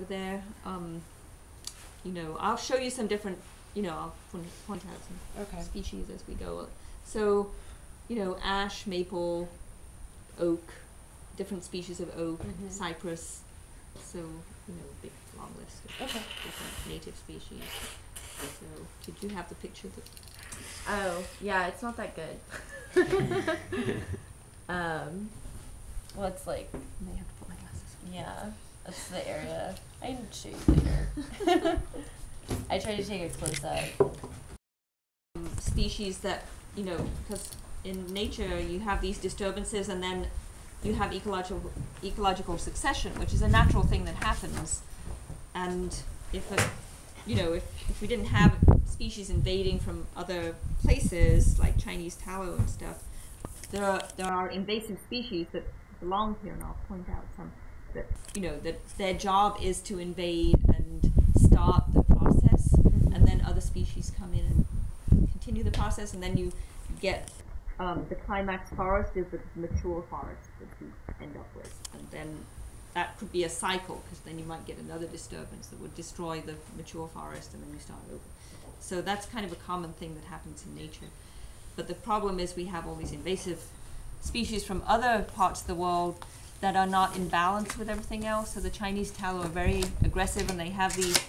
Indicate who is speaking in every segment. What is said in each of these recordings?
Speaker 1: there. You know, I'll show you some different, you know, I'll point out some species as we go. So, you know, ash, maple, oak, different species of oak, cypress. So, you know, big long list of different native species. So, did you have the picture?
Speaker 2: Oh, yeah, it's not that good. Well, it's like,
Speaker 1: I may have to put my glasses on.
Speaker 2: yeah, that's the area. I can show you later. I tried to take a close up.
Speaker 1: Species that, you know, because in nature you have these disturbances and then you have ecological succession, which is a natural thing that happens. And if we didn't have species invading from other places like Chinese tallow and stuff, there are invasive species that belong here, and I'll point out some that, you know, that their job is to invade and start the process, and then other species come in and continue the process, and then you get the climax forest is the mature forest that you end up with, and then that could be a cycle, because then you might get another disturbance that would destroy the mature forest, and then you start over. So that's kind of a common thing that happens in nature. But the problem is we have all these invasive species from other parts of the world that are not in balance with everything else. So the Chinese tallow are very aggressive, and they have these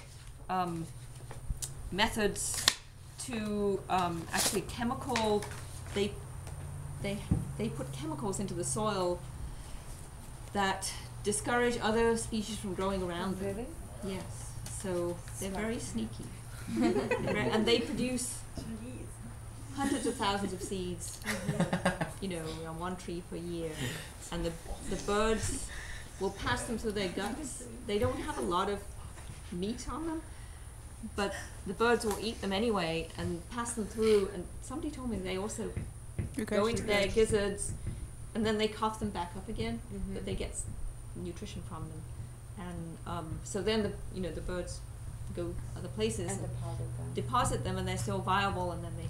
Speaker 1: methods to actually they put chemicals into the soil that discourage other species from growing around them.
Speaker 2: Really?
Speaker 1: Yes. So they're very sneaky. And they produce hundreds of thousands of seeds, you know, on one tree per year. And the birds will pass them through their guts. They don't have a lot of meat on them, but the birds will eat them anyway and pass them through. And somebody told me they also go into their gizzards, and then they cough them back up again, but they get nutrition from them. And so then the birds go other places and deposit them, and they're still viable, and then they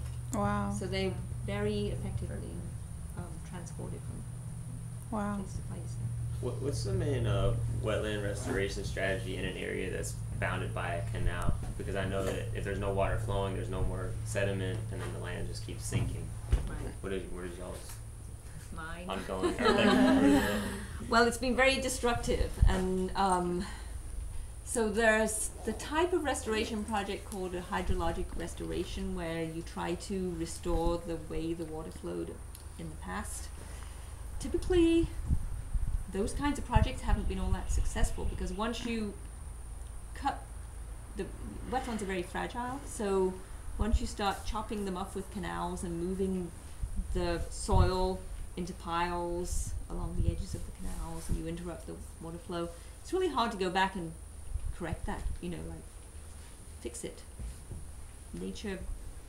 Speaker 1: so they very effectively transported from place to place.
Speaker 3: What's the main wetland restoration strategy in an area that's bounded by a canal? Because I know that if there's no water flowing, there's no more sediment, and then the land just keeps sinking.
Speaker 1: Right.
Speaker 3: What is y'all's
Speaker 1: Mine.
Speaker 3: ongoing?
Speaker 1: Well, it's been very destructive, and so there's the type of restoration project called a hydrologic restoration, where you try to restore the way the water flowed in the past. Typically, those kinds of projects haven't been all that successful, because once you cut, the wetlands are very fragile, so once you start chopping them up with canals and moving the soil into piles along the edges of the canals, and you interrupt the water flow, it's really hard to go back and correct that, you know, like fix it. Nature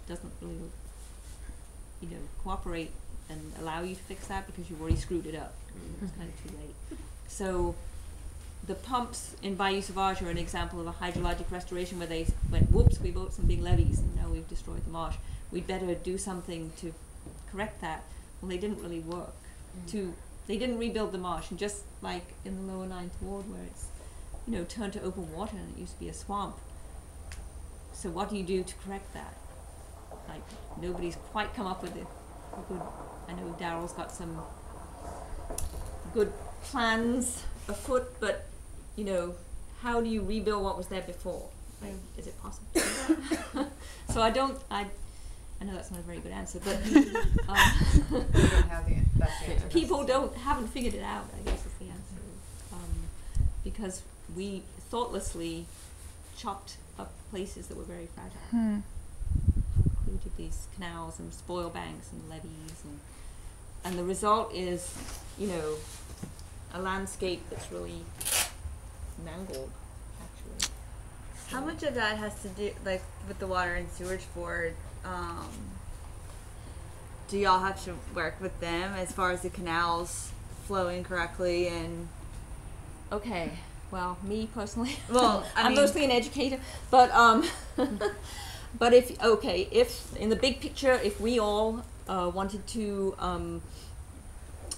Speaker 1: doesn't really, you know, cooperate and allow you to fix that, because you've already screwed it up. It's kind of too late. So the pumps in Bayou Sauvage are an example of a hydrologic restoration, where they went, whoops, we built some big levees and now we've destroyed the marsh. We'd better do something to correct that. Well, they didn't really work. They didn't rebuild the marsh, and just like in the lower Ninth Ward, where it's, you know, turned to open water and it used to be a swamp. So what do you do to correct that? Like, nobody's quite come up with a good, I know Daryl's got some good plans afoot, but, you know, how do you rebuild what was there before? Like, is it possible to do that? So I know that's not a very good answer, but people haven't figured it out, I guess is the answer. Because we thoughtlessly chopped up places that were very fragile. Included these canals and spoil banks and levees, and the result is, you know, a landscape that's really mangled, actually.
Speaker 4: How much of that has to do, like, with the Water and Sewage Board? Do y'all have to work with them as far as the canals flowing correctly? And
Speaker 1: okay, well, me personally,
Speaker 4: well,
Speaker 1: I'm mostly an educator, but but if in the big picture, if we all wanted to,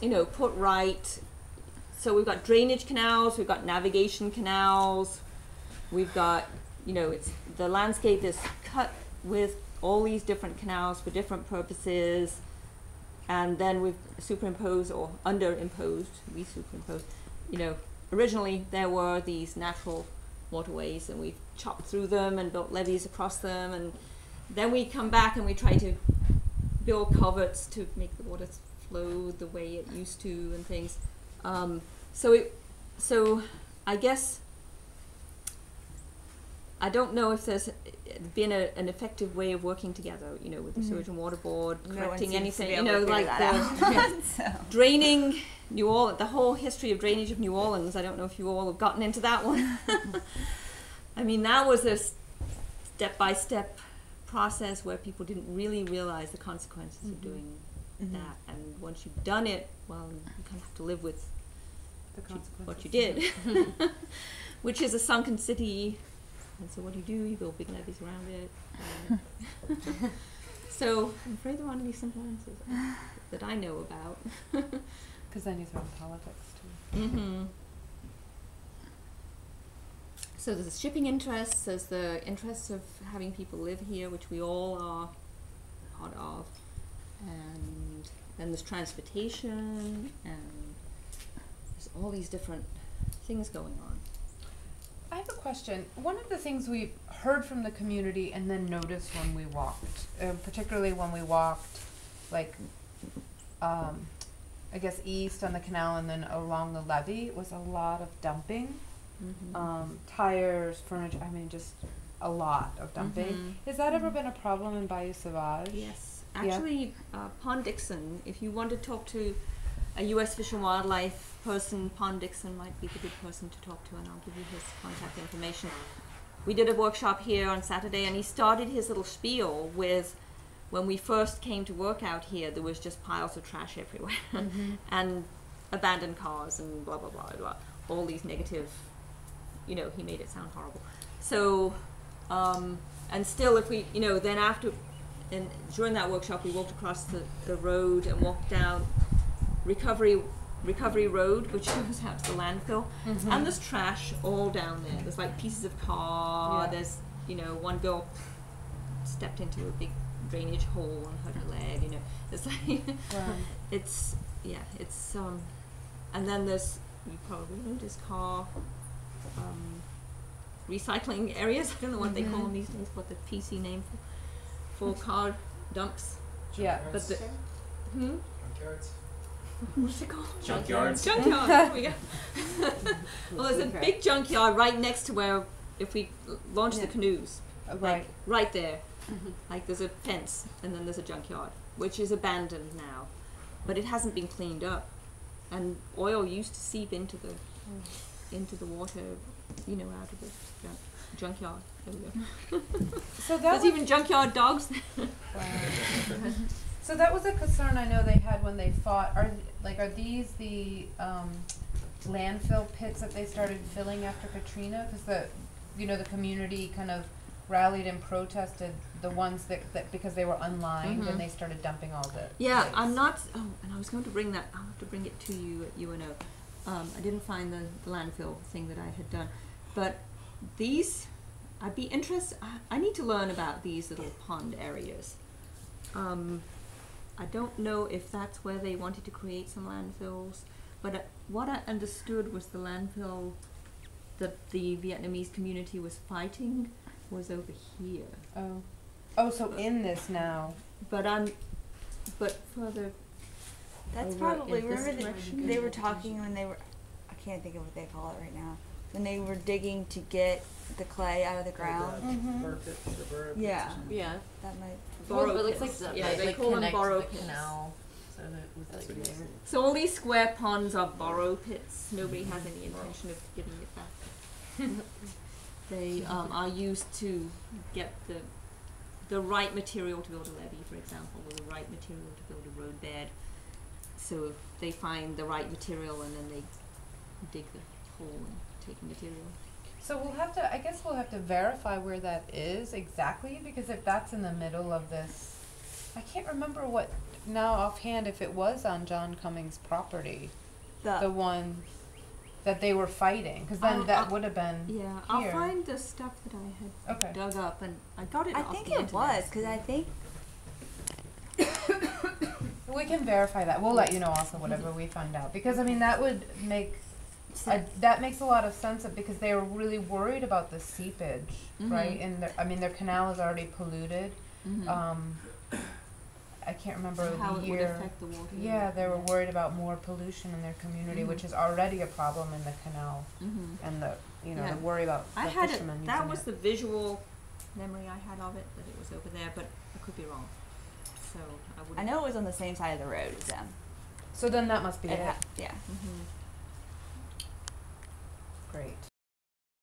Speaker 1: you know, put right, so we've got drainage canals, we've got navigation canals, we've got, it's the landscape is cut with all these different canals for different purposes, and then we've superimposed or underimposed, we superimposed, originally there were these natural waterways, and we've chopped through them and built levees across them, and then we come back and we try to build culverts to make the water flow the way it used to and things. So I guess I don't know if there's been an effective way of working together, with the sewage and water board, correcting anything, like the draining New Orleans, the whole history of drainage of New Orleans. I don't know if you all have gotten into that one. I mean, that was a step-by-step process where people didn't really realize the consequences of doing that. And once you've done it, well, you kind of have to live with
Speaker 5: The consequences.
Speaker 1: what you did, which is a sunken city. And so what do? You build big levees around it. So I'm afraid there aren't any simple answers that I know about.
Speaker 5: Because then you throw in politics too.
Speaker 1: Mm-hmm. So there's the shipping interests, there's the interests of having people live here, which we all are part of, and then there's transportation, and there's all these different things going on.
Speaker 5: I have a question. One of the things we heard from the community and then noticed when we walked, particularly when we walked, like, I guess east on the canal and then along the levee, was a lot of dumping. Tires, furniture, I mean, just a lot of dumping. Has that ever been a problem in Bayou Sauvage?
Speaker 1: Yes, actually, Pond Dixon, if you want to talk to a U.S. Fish and Wildlife person, Pond Dixon might be the good person to talk to, and I'll give you his contact information. We did a workshop here on Saturday, and he started his little spiel with, when we first came to work out here, there was just piles of trash everywhere, and abandoned cars, and blah, blah, blah, blah, all these negative, he made it sound horrible. So, and still if we, then after, and during that workshop, we walked across the road and walked down Recovery Road, which goes out to the landfill, and there's trash all down there. There's like pieces of car. There's one girl stepped into a big drainage hole and hurt her leg. It's like it's and then there's, you probably noticed, car recycling areas. I don't know what they call them these days. What the PC name for car dumps?
Speaker 5: Yeah,
Speaker 1: but the
Speaker 6: Junkyards.
Speaker 1: What's it called?
Speaker 3: Junkyards.
Speaker 1: Junkyard. There we go. Well, there's a big junkyard right next to where, if we launch the canoes, right there. Like there's a fence, and then there's a junkyard, which is abandoned now, but it hasn't been cleaned up, and oil used to seep into the water, out of the junkyard. There we go.
Speaker 5: So
Speaker 1: there's even junkyard dogs.
Speaker 5: So that was a concern I know they had when they fought. Are these the landfill pits that they started filling after Katrina? Because the community kind of rallied and protested the ones that because they were unlined and they started dumping all the.
Speaker 1: Yeah,
Speaker 5: waste.
Speaker 1: I'm not. Oh, and I was going to bring that. I'll have to bring it to you at UNO. I didn't find the landfill thing that I had done, but these, I'd be interested. I need to learn about these little pond areas. I don't know if that's where they wanted to create some landfills, but what I understood was the landfill that the Vietnamese community was fighting was over here.
Speaker 5: Oh, so in this now.
Speaker 1: But further.
Speaker 4: That's
Speaker 1: over
Speaker 4: probably,
Speaker 1: in this
Speaker 4: remember
Speaker 1: direction.
Speaker 4: they were talking when they were, I can't think of what they call it right now, when they were digging to get the clay out of the ground. Yeah.
Speaker 2: Yeah.
Speaker 4: That might.
Speaker 1: Borrow
Speaker 2: It looks
Speaker 1: pits.
Speaker 2: like
Speaker 1: Yeah, they
Speaker 2: like
Speaker 1: call them
Speaker 2: connect
Speaker 1: borrow
Speaker 2: the
Speaker 1: pits.
Speaker 2: canal, so that it was like there.
Speaker 1: So all these square ponds are borrow pits. Nobody has any intention of giving it back. They are used to get the right material to build a levee, for example, or the right material to build a roadbed. So they find the right material and then they dig the hole and take the material.
Speaker 5: So I guess we'll have to verify where that is exactly, because if that's in the middle of this, I can't remember now offhand if it was on John Cummings' property. The one, that they were fighting, because then that would have been
Speaker 1: Yeah,
Speaker 5: here.
Speaker 1: I'll find the stuff that I had
Speaker 5: Okay.
Speaker 1: dug up, and I got it
Speaker 4: I
Speaker 1: off
Speaker 4: think
Speaker 1: the
Speaker 4: it
Speaker 1: internet.
Speaker 4: was, because I think,
Speaker 5: We can verify that. We'll let you know also whatever we find out, because I mean that would make that makes a lot of sense, because they were really worried about the seepage, right? And their canal is already polluted. I can't remember
Speaker 1: And how
Speaker 5: the
Speaker 1: it
Speaker 5: year.
Speaker 1: would affect the water.
Speaker 5: Yeah, they were worried about more pollution in their community, which is already a problem in the canal, and the
Speaker 1: Yeah.
Speaker 5: the worry about
Speaker 1: I
Speaker 5: the
Speaker 1: had
Speaker 5: fishermen
Speaker 1: it. That
Speaker 5: using
Speaker 1: was
Speaker 5: it.
Speaker 1: the visual memory I had of it, that it was over there, but I could be wrong. So I would.
Speaker 4: I know it was on the same side of the road as them.
Speaker 5: So then that must be it.
Speaker 4: Yeah.
Speaker 1: Mm-hmm.
Speaker 5: Great.